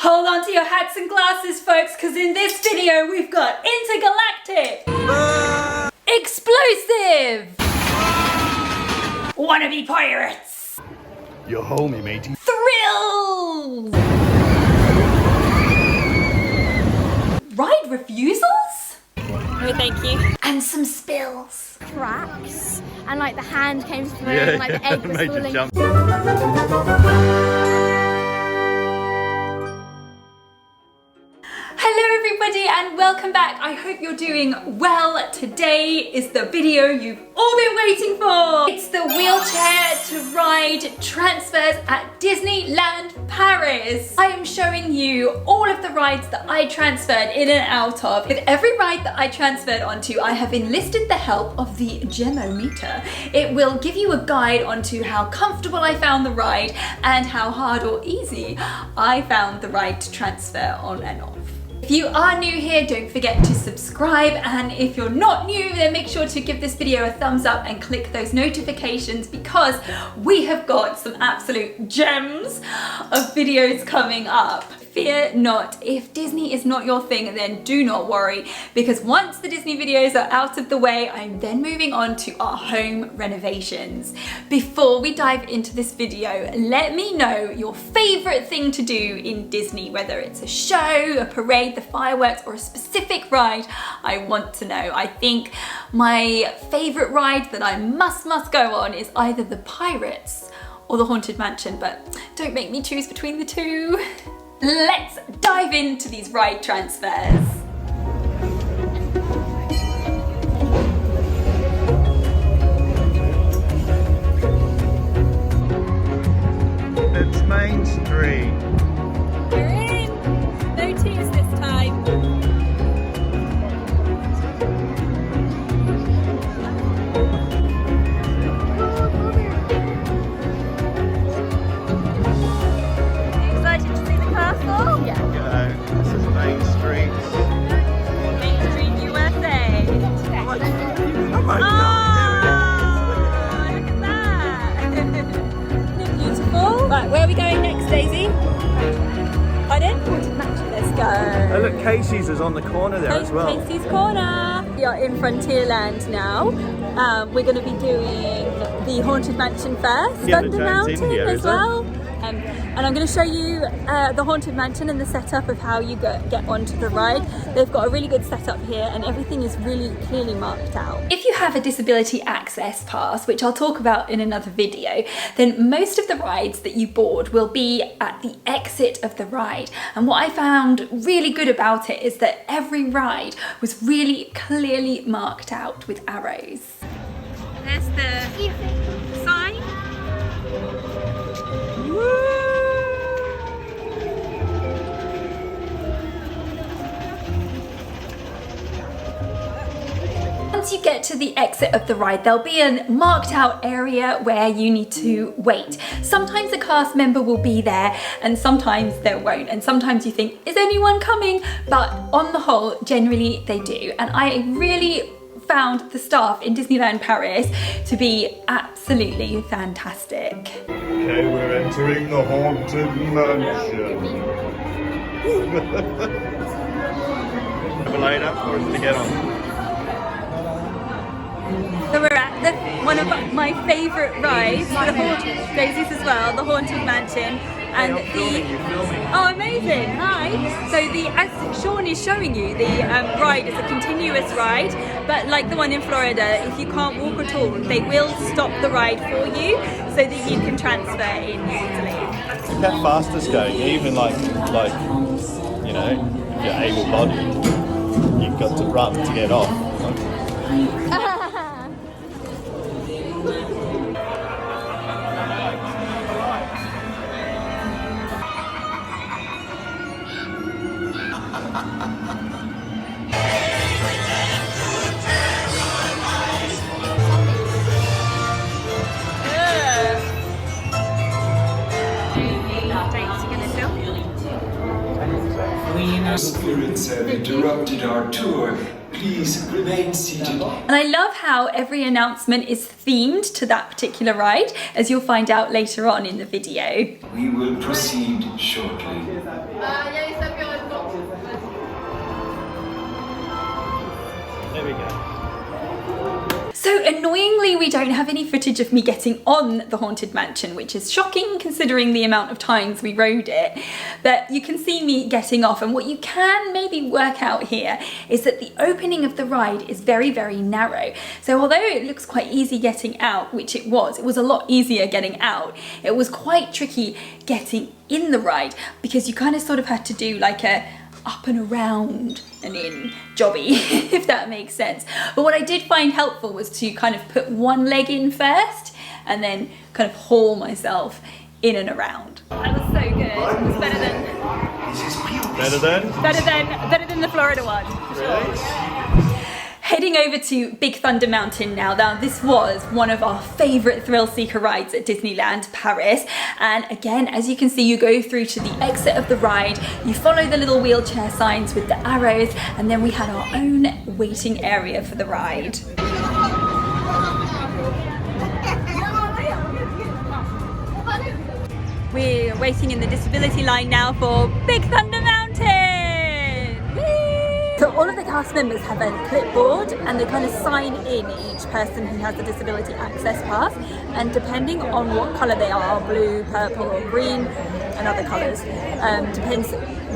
Hold on to your hats and glasses, folks, because in this video we've got intergalactic, explosive, wannabe pirates, You're homie, matey. thrills, ride refusals, No, thank you. and some spills. Cracks, and like the hand came through, and like the egg was made you falling. jump. Hello everybody and welcome back. I hope you're doing well. Today is the video you've all been waiting for. It's the wheelchair to ride transfers at Disneyland Paris. I am showing you all of the rides that I transferred in and out of. With every ride that I transferred onto, I have enlisted the help of the Gemometer. It will give you a guide onto how comfortable I found the ride and how hard or easy I found the ride to transfer on and off. If you are new here, don't forget to subscribe, and if you're not new, then make sure to give this video a thumbs up and click those notifications because we have got some absolute gems of videos coming up. Fear not, if Disney is not your thing, then do not worry, because once the Disney videos are out of the way, I'm then moving on to our home renovations. Before we dive into this video, let me know your favorite thing to do in Disney, whether it's a show, a parade, the fireworks, or a specific ride. I want to know. I think my favorite ride that I must go on is either the Pirates or the Haunted Mansion, but don't make me choose between the two. Let's dive into these ride transfers. It's Main Street. We're in. No tears this time. Excited to see the castle? Yeah. This is Main Street. Main Street, USA. Oh my Oh, God, look at that. Isn't it beautiful? Right, where are we going next, Daisy? Pardon? Haunted Mansion. Let's go. Oh look, Casey's is on the corner there as well. Casey's Corner. We are in Frontierland now. We're going to be doing the Haunted Mansion first, Yeah, the Thunder giant's Mountain in here, as is it? well. And I'm going to show you the Haunted Mansion and the setup of how you get onto the ride. They've got a really good setup here and everything is really clearly marked out. If you have a disability access pass, which I'll talk about in another video, then most of the rides that you board will be at the exit of the ride. And what I found really good about it is that every ride was really clearly marked out with arrows. There's the sign. Once you get to the exit of the ride, there'll be a marked out area where you need to wait. Sometimes a cast member will be there and sometimes there won't. And sometimes you think, is anyone coming? But on the whole, generally they do. And I really found the staff in Disneyland Paris to be absolutely fantastic. Okay, we're entering the Haunted Mansion. Later, or is it to get on? So we're at one of my favourite rides, Daisy's as well, the Haunted Mansion. And Hey, I'm filming, you're filming. Oh, amazing! Hi. So as Sean is showing you, the ride is a continuous ride, but like the one in Florida, if you can't walk at all, they will stop the ride for you so that you can transfer in easily. Look how fast it's going. Even like you know, if you're able-bodied, you've got to run to get off. Spirits have interrupted our tour. Please remain seated. And I love how every announcement is themed to that particular ride, as you'll find out later on in the video. We will proceed shortly. So annoyingly, we don't have any footage of me getting on the Haunted Mansion, which is shocking considering the amount of times we rode it. But you can see me getting off, and what you can maybe work out here is that the opening of the ride is very, very narrow. So although it looks quite easy getting out, which it was a lot easier getting out, it was quite tricky getting in the ride because you kind of sort of had to do like a up and around and in jobby, if that makes sense. But what I did find helpful was to kind of put one leg in first and then kind of haul myself in and around. That was so good. It was better than the Florida one. Really? Heading over to Big Thunder Mountain now. Now this was one of our favourite thrill seeker rides at Disneyland Paris, and again, as you can see, you go through to the exit of the ride, you follow the little wheelchair signs with the arrows, and then we had our own waiting area for the ride. We're waiting in the disability line now for Big Thunder Mountain! So all of the cast members have a clipboard and they kind of sign in each person who has a disability access pass, and depending on what colour they are, blue, purple or green and other colours, depends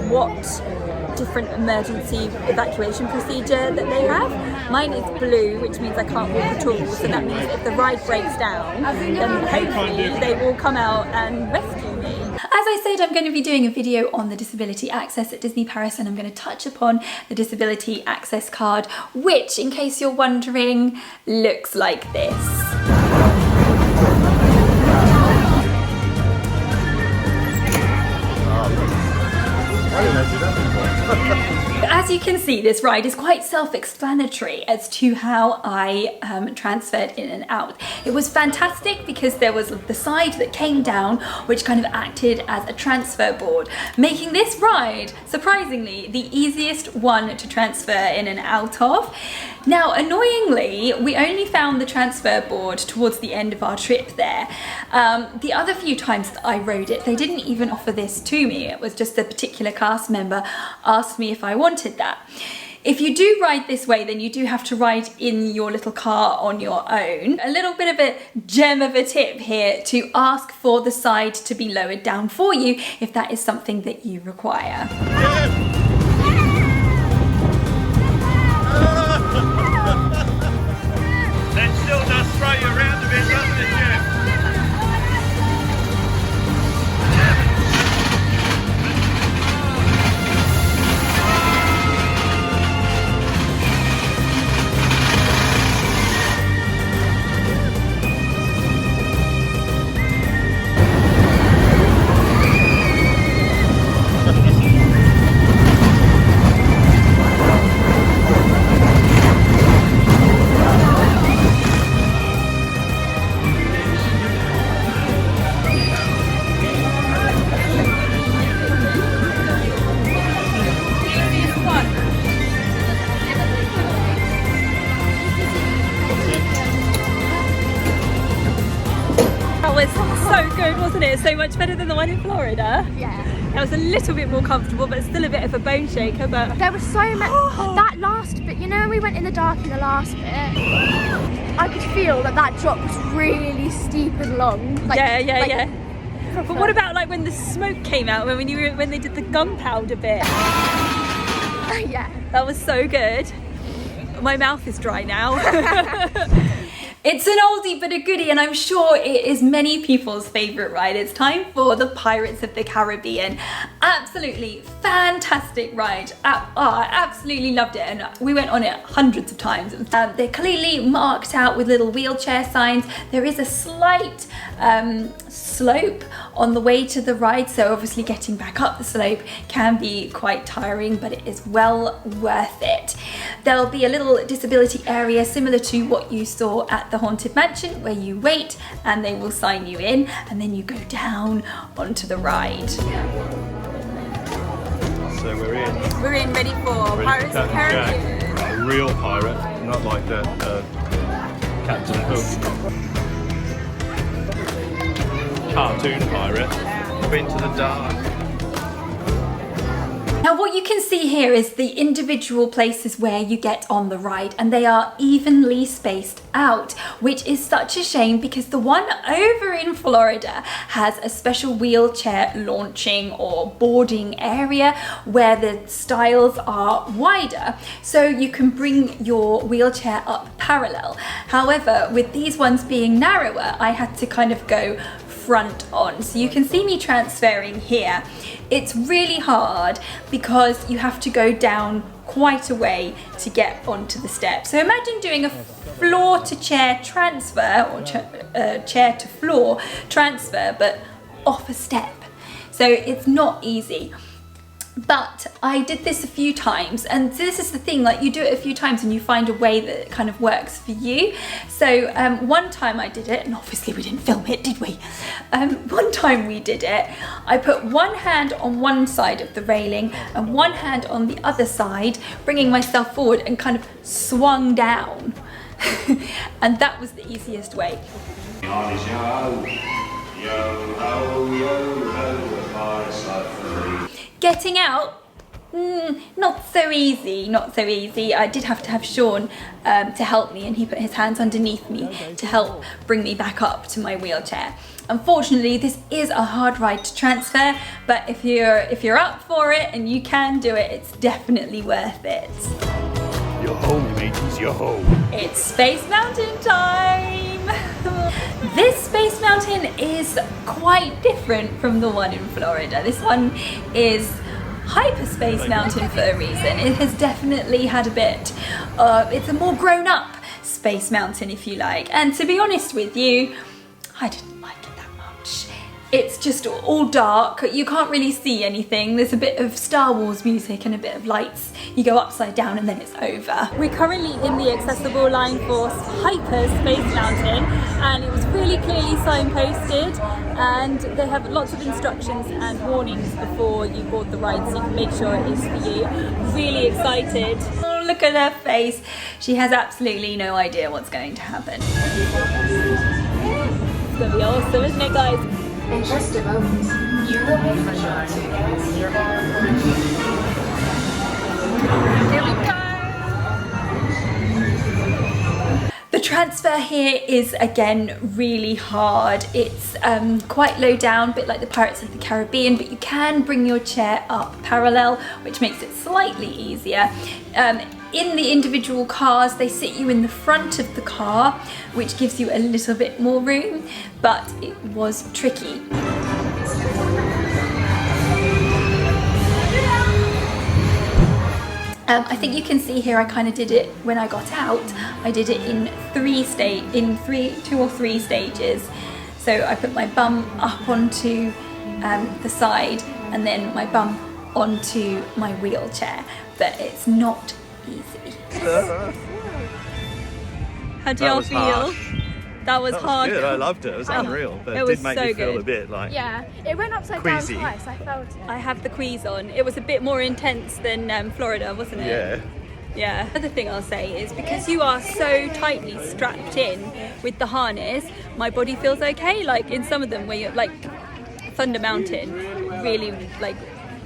what different emergency evacuation procedure that they have. Mine is blue, which means I can't walk at all, so that means if the ride breaks down, then hopefully they will come out and rescue me. As I said, I'm going to be doing a video on the disability access at Disney Paris, and I'm going to touch upon the disability access card, which, in case you're wondering, looks like this. I didn't know you did that before. As you can see, this ride is quite self-explanatory as to how I transferred in and out. It was fantastic because there was the side that came down which kind of acted as a transfer board, making this ride, surprisingly, the easiest one to transfer in and out of. Now, annoyingly, we only found the transfer board towards the end of our trip there. The other few times that I rode it, they didn't even offer this to me. It was just a particular cast member asked me if I wanted that. If you do ride this way, then you do have to ride in your little car on your own. A little bit of a gem of a tip here to ask for the side to be lowered down for you if that is something that you require. That still does throw you around a bit, doesn't it, Jeff? Wasn't it? So much better than the one in Florida. Yeah. It was a little bit more comfortable, but still a bit of a bone shaker. But There was so much. That last bit, you know, when we went in the dark in the last bit, I could feel that drop was really steep and long. Like, yeah. But what about like when the smoke came out, when they did the gunpowder bit? Yeah. That was so good. My mouth is dry now. It's an oldie but a goodie, and I'm sure it is many people's favourite ride. It's time for the Pirates of the Caribbean. Absolutely fantastic ride. I absolutely loved it, and we went on it hundreds of times. They're clearly marked out with little wheelchair signs. There is a slight slope on the way to the ride, so obviously getting back up the slope can be quite tiring, but it is well worth it. There'll be a little disability area similar to what you saw at the Haunted Mansion, where you wait and they will sign you in, and then you go down onto the ride. So we're in. We're in ready for Pirates of the Caribbean. A real pirate, not like the Captain Hook. Cartoon pirate. Up into the dark. Now what you can see here is the individual places where you get on the ride, and they are evenly spaced out, which is such a shame because the one over in Florida has a special wheelchair launching or boarding area where the stiles are wider, so you can bring your wheelchair up parallel. However, with these ones being narrower, I had to kind of go front on. So you can see me transferring here. It's really hard because you have to go down quite a way to get onto the step. So imagine doing a floor to chair transfer or chair to floor transfer, but off a step. So it's not easy. But I did this a few times, and this is the thing, like you do it a few times and you find a way that kind of works for you. So one time I did it, and obviously we didn't film it, did we? One time we did it, I put one hand on one side of the railing and one hand on the other side, bringing myself forward and kind of swung down. And that was the easiest way. Getting out, not so easy, not so easy. I did have to have Sean to help me, and he put his hands underneath me to help bring me back up to my wheelchair. Unfortunately, this is a hard ride to transfer, but if you're up for it and you can do it, it's definitely worth it. You're home, mateys, you're home. It's Space Mountain time! This Space Mountain is quite different from the one in Florida. This one is Hyperspace Mountain for a reason. It has definitely had a bit, it's a more grown up Space Mountain if you like. And to be honest with you, I didn't like it that much. It's just all dark, you can't really see anything. There's a bit of Star Wars music and a bit of lights. You go upside down and then it's over. We're currently in the accessible line for Hyperspace Mountain, and it was really clearly signposted, and they have lots of instructions and warnings before you board the ride, so you can make sure it is for you. Really excited. Oh, look at her face. She has absolutely no idea what's going to happen. It's gonna be awesome, isn't it, guys? In just a moment, you will be pressured to your Here we go! The transfer here is again really hard. It's quite low down, a bit like the Pirates of the Caribbean, but you can bring your chair up parallel, which makes it slightly easier. In the individual cars, they sit you in the front of the car, which gives you a little bit more room, but it was tricky. I think you can see here I kind of did it when I got out. I did it in two or three stages. So I put my bum up onto the side and then my bum onto my wheelchair, but it's not easy. How do y'all feel? Harsh. That was hard. Good, I loved it. It was unreal, but it it was did make so me feel good. a bit like Yeah, it went upside queasy. down twice, I felt it. I have the queeze on. It was a bit more intense than Florida, wasn't it? yeah. Yeah. The other thing I'll say is because you are so tightly strapped in with the harness, my body feels okay. Like in some of them where you're like Thunder Mountain, really like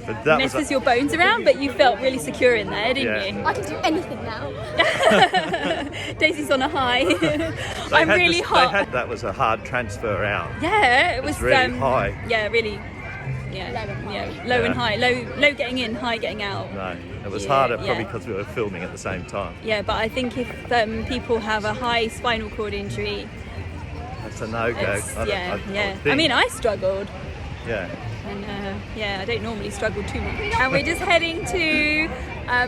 But that messes was your bones around, but you felt really secure in there, didn't Yeah. you? I can do anything now. Daisy's on a high. They I'm had really this- hot. They had that was a hard transfer out. Yeah, it was really high. Yeah, really. Yeah, low and high. Low getting in, high getting out. No, it was Yeah, harder probably yeah. because we were filming at the same time. Yeah, but I think if people have a high spinal cord injury, That's a no-go. it's, I I mean, I struggled. yeah. And I don't normally struggle too much. And we're just heading to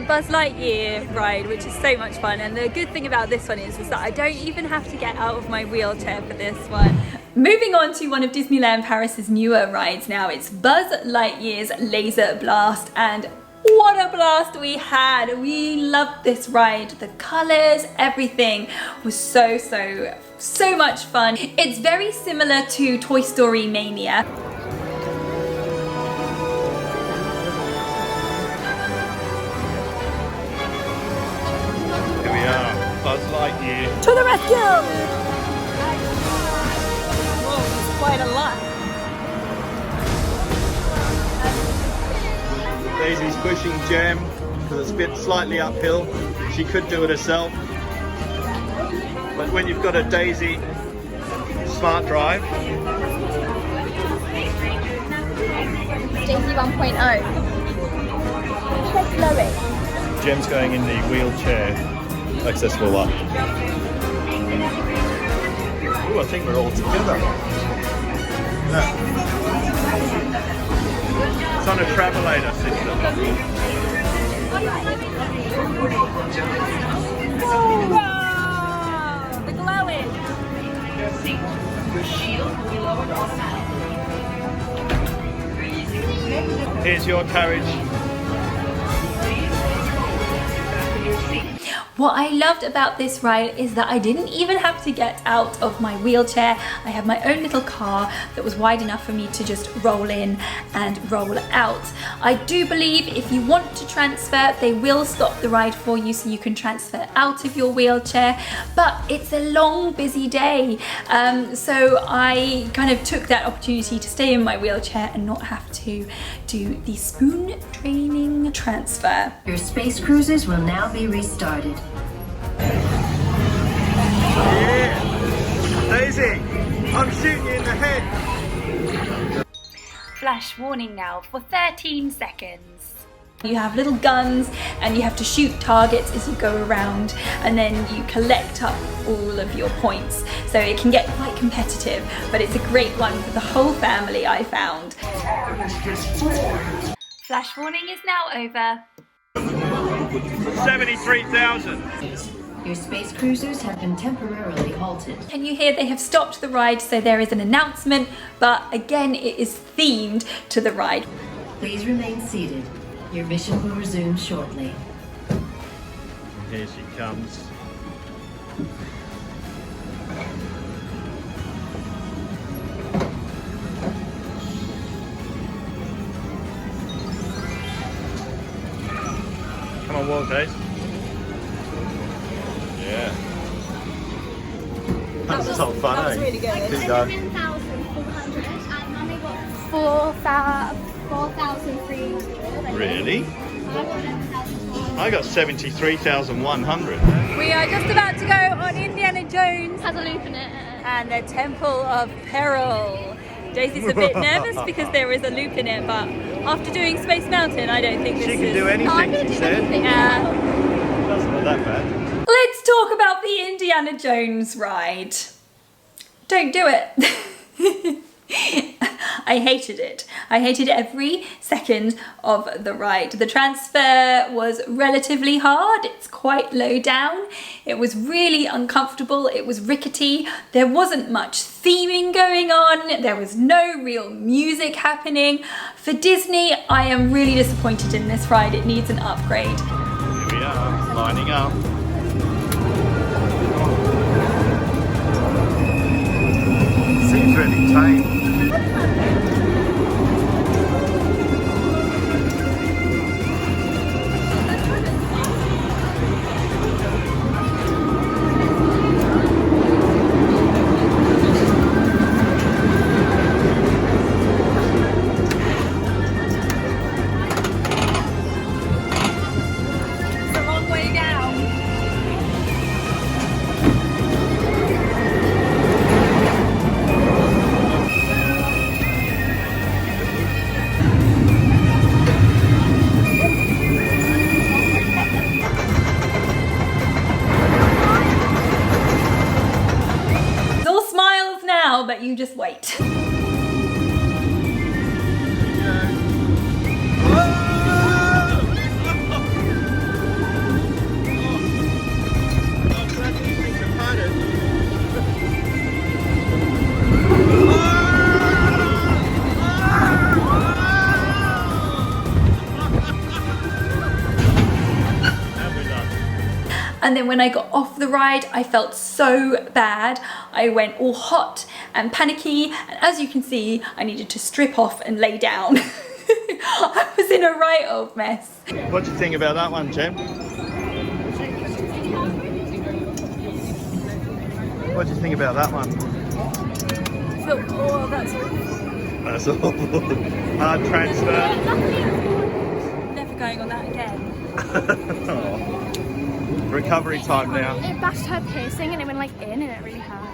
Buzz Lightyear ride, which is so much fun. And the good thing about this one is that I don't even have to get out of my wheelchair for this one. Moving on to one of Disneyland Paris's newer rides now, it's Buzz Lightyear's Laser Blast, and what a blast we had. We loved this ride. The colours, everything was so much fun. It's very similar to Toy Story Mania. Here we are, Buzz Lightyear. To the rescue! Whoa, it's quite a lot. Daisy's pushing Jem because it's a bit slightly uphill. She could do it herself. But when you've got a Daisy smart drive. Daisy 1.0. Check glowing. Jem's going in the wheelchair accessible one. Ooh, I think we're all together. Yeah. It's on a travelator system. Wow, the glowing. Here's your carriage. What I loved about this ride is that I didn't even have to get out of my wheelchair. I had my own little car that was wide enough for me to just roll in and roll out. I do believe if you want to transfer, they will stop the ride for you so you can transfer out of your wheelchair, but it's a long, busy day. So I kind of took that opportunity to stay in my wheelchair and not have to do the spoon training transfer. Your space cruisers will now be restarted. Yeah! Daisy, I'm shooting you in the head. Flash warning now for 13 seconds. You have little guns and you have to shoot targets as you go around, and then you collect up all of your points. So it can get quite competitive, but it's a great one for the whole family, I found. Flash warning is now over. 73,000. Your space cruisers have been temporarily halted. Can you hear they have stopped the ride, so there is an announcement, but again it is themed to the ride. Please remain seated. Your mission will resume shortly. Here she comes. Come on, Walt, Daisy. Yeah. That's so fun, That was really good. Keep going. 7,400 and Mummy got 4,300. Really? I got 11,400. I got 73,100. We are just about to go on Indiana Jones Has a loop in it. and the Temple of Peril. Daisy's a bit nervous because there is a loop in it, but after doing Space Mountain, I don't think this She is... can do anything, she said. Yeah. That's not that bad. Let's talk about the Indiana Jones ride. Don't do it. I hated it. I hated every second of the ride. The transfer was relatively hard. It's quite low down. It was really uncomfortable. It was rickety. There wasn't much theming going on. There was no real music happening. For Disney, I am really disappointed in this ride. It needs an upgrade. Here we are, lining up. Seems really tame. It's a long way down. It's all smiles now, but you just wait. And then when I got off the ride, I felt so bad. I went all hot and panicky, and as you can see, I needed to strip off and lay down. I was in a right old mess. What do you think about that one, Jem? What do you think about that one? So, That's all. Hard transfer. no, going on that again. Recovery time now. It bashed her piercing and it went like in and it really hurt.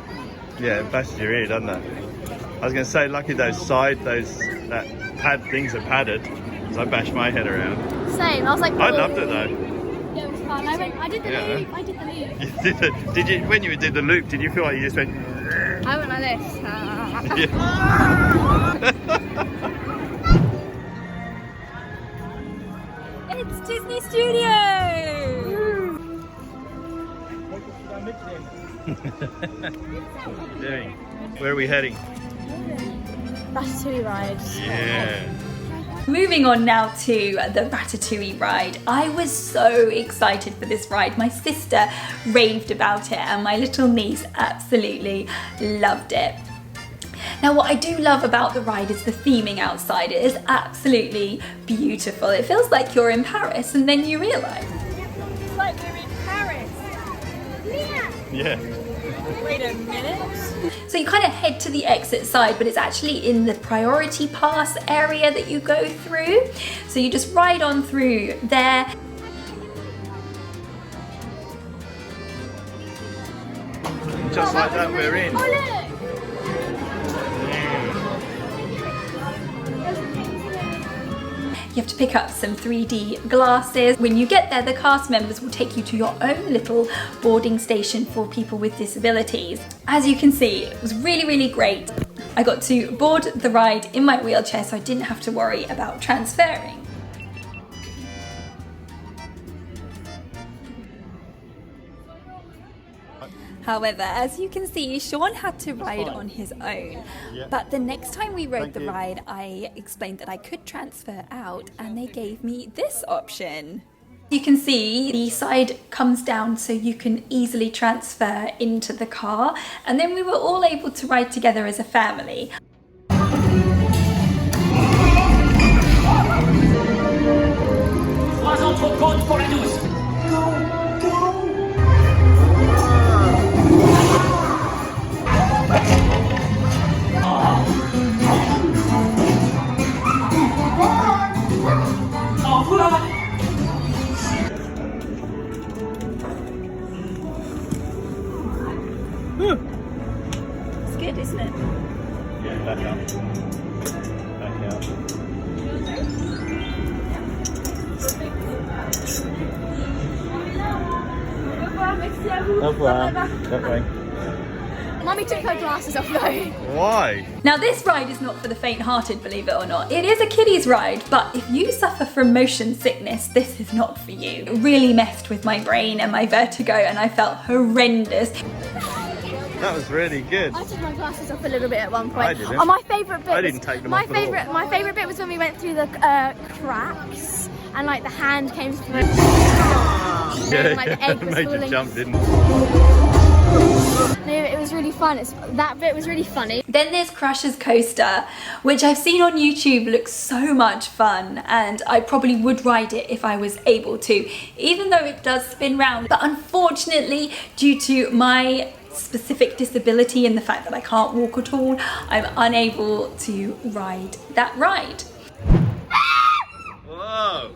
Yeah, it bashes your ear, doesn't it? I was going to say, lucky that pad things are padded, because I bashed my head around. Same. I was like, I loved it though. Yeah, it was fun. I did the loop. I did the loop. You did it. When you did the loop, did you feel like you just went? I went like this. It's Disney Studios! Where are we heading? Ratatouille ride. Yeah. Moving on now to the Ratatouille ride. I was so excited for this ride. My sister raved about it and my little niece absolutely loved it. Now what I do love about the ride is the theming outside. It is absolutely beautiful. It feels like you're in Paris and then you realise. It's like we're in Paris. Yeah. Wait a minute. So you kind of head to the exit side, but it's actually in the priority pass area that you go through. So you just ride on through there. Just like that, we're in. Oh, look. You have to pick up some 3D glasses. When you get there, the cast members will take you to your own little boarding station for people with disabilities. As you can see, it was really, really great. I got to board the ride in my wheelchair, so I didn't have to worry about transferring. However, as you can see, Sean had to ride on his own. Yeah. But the next time we rode Thank the you. ride, I explained that I could transfer out and they gave me this option. You can see the side comes down so you can easily transfer into the car, and then we were all able to ride together as a family. It's good, isn't it? Yeah, back up. Back out. Au revoir. That way. Mummy took her glasses off though. Why? Now this ride is not for the faint-hearted, believe it or not. It is a kiddie's ride, but if you suffer from motion sickness, this is not for you. It really messed with my brain and my vertigo and I felt horrendous. That was really good. I took my glasses off a little bit at one point. I didn't. Oh, my favourite bit. I didn't take them off at all. My favourite bit was when we went through the cracks and like the hand came through. Yeah, like the egg was made you falling. jump, didn't it? No, it was really fun. That bit was really funny. Then there's Crusher's Coaster, which I've seen on YouTube looks so much fun, and I probably would ride it if I was able to, even though it does spin round. But unfortunately, due to my specific disability and the fact that I can't walk at all, I'm unable to ride that ride. Whoa!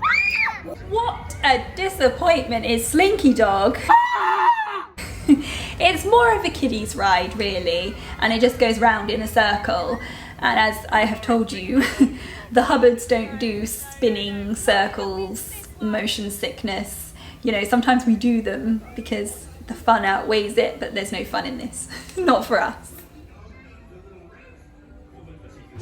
What a disappointment is Slinky Dog. It's more of a kiddie's ride really, and it just goes round in a circle, and as I have told you, the Hubbards don't do spinning circles, motion sickness. You know, sometimes we do them because the fun outweighs it, but there's no fun in this. Not for us.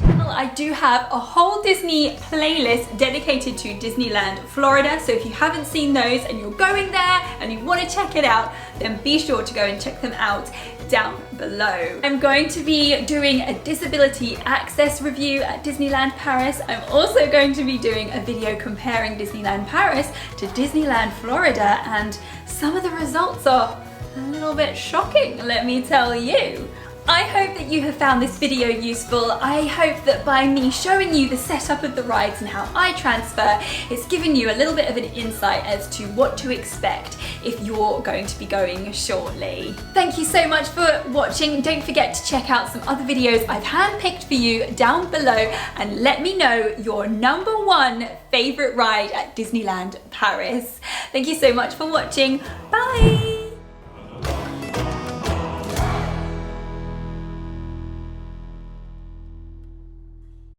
I do have a whole Disney playlist dedicated to Disneyland Florida, so if you haven't seen those and you're going there and you want to check it out, then be sure to go and check them out down below. I'm going to be doing a disability access review at Disneyland Paris. I'm also going to be doing a video comparing Disneyland Paris to Disneyland Florida, and some of the results are a little bit shocking, let me tell you. I hope that you have found this video useful. I hope that by me showing you the setup of the rides and how I transfer, it's given you a little bit of an insight as to what to expect if you're going to be going shortly. Thank you so much for watching. Don't forget to check out some other videos I've handpicked for you down below, and let me know your #1 favourite ride at Disneyland Paris. Thank you so much for watching. Bye!